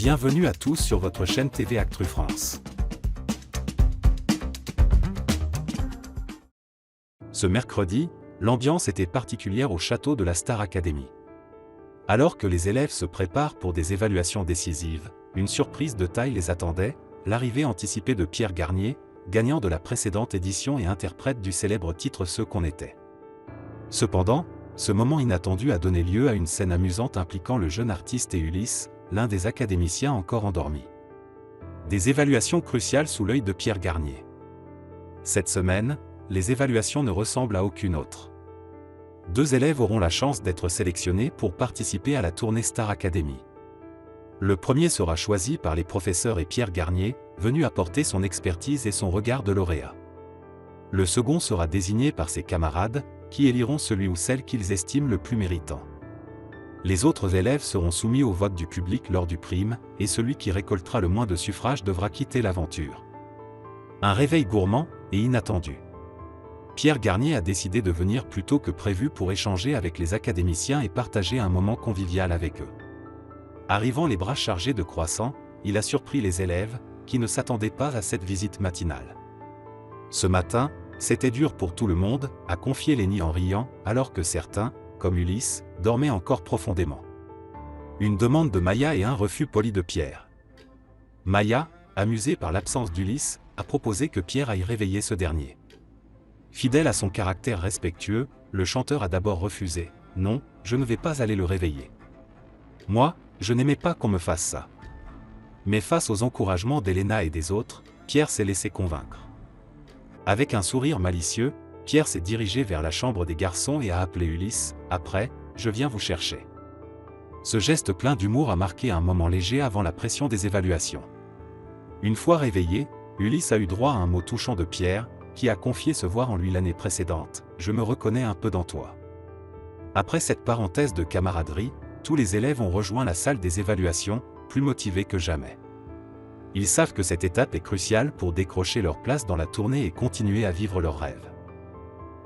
Bienvenue à tous sur votre chaîne TV Actu France. Ce mercredi, l'ambiance était particulière au château de la Star Academy. Alors que les élèves se préparent pour des évaluations décisives, une surprise de taille les attendait, l'arrivée anticipée de Pierre Garnier, gagnant de la précédente édition et interprète du célèbre titre Ce qu'on était. Cependant, ce moment inattendu a donné lieu à une scène amusante impliquant le jeune artiste et Ulysse, l'un des académiciens encore endormis. Des évaluations cruciales sous l'œil de Pierre Garnier. Cette semaine, les évaluations ne ressemblent à aucune autre. 2 élèves auront la chance d'être sélectionnés pour participer à la tournée Star Academy. Le premier sera choisi par les professeurs et Pierre Garnier, venu apporter son expertise et son regard de lauréat. Le second sera désigné par ses camarades, qui éliront celui ou celle qu'ils estiment le plus méritant. Les autres élèves seront soumis au vote du public lors du prime, et celui qui récoltera le moins de suffrages devra quitter l'aventure. Un réveil gourmand et inattendu. Pierre Garnier a décidé de venir plus tôt que prévu pour échanger avec les académiciens et partager un moment convivial avec eux. Arrivant les bras chargés de croissants, il a surpris les élèves, qui ne s'attendaient pas à cette visite matinale. Ce matin, c'était dur pour tout le monde, a confié Lenny en riant, alors que certains, comme Ulysse, dormaient encore profondément. Une demande de Maya et un refus poli de Pierre. Maya, amusée par l'absence d'Ulysse, a proposé que Pierre aille réveiller ce dernier. Fidèle à son caractère respectueux, le chanteur a d'abord refusé. « Non, je ne vais pas aller le réveiller. Moi, je n'aimais pas qu'on me fasse ça. » Mais face aux encouragements d'Elena et des autres, Pierre s'est laissé convaincre. Avec un sourire malicieux, Pierre s'est dirigé vers la chambre des garçons et a appelé Ulysse. « Après, je viens vous chercher. » Ce geste plein d'humour a marqué un moment léger avant la pression des évaluations. Une fois réveillé, Ulysse a eu droit à un mot touchant de Pierre, qui a confié se voir en lui l'année précédente. « Je me reconnais un peu dans toi. » Après cette parenthèse de camaraderie, tous les élèves ont rejoint la salle des évaluations, plus motivés que jamais. Ils savent que cette étape est cruciale pour décrocher leur place dans la tournée et continuer à vivre leurs rêves.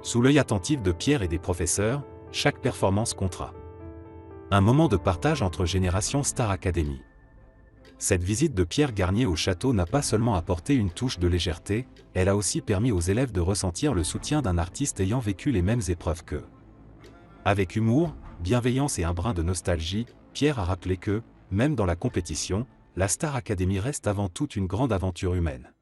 Sous l'œil attentif de Pierre et des professeurs, chaque performance comptera. Un moment de partage entre générations Star Academy. Cette visite de Pierre Garnier au château n'a pas seulement apporté une touche de légèreté, elle a aussi permis aux élèves de ressentir le soutien d'un artiste ayant vécu les mêmes épreuves qu'eux. Avec humour, bienveillance et un brin de nostalgie, Pierre a rappelé que, même dans la compétition, la Star Academy reste avant tout une grande aventure humaine.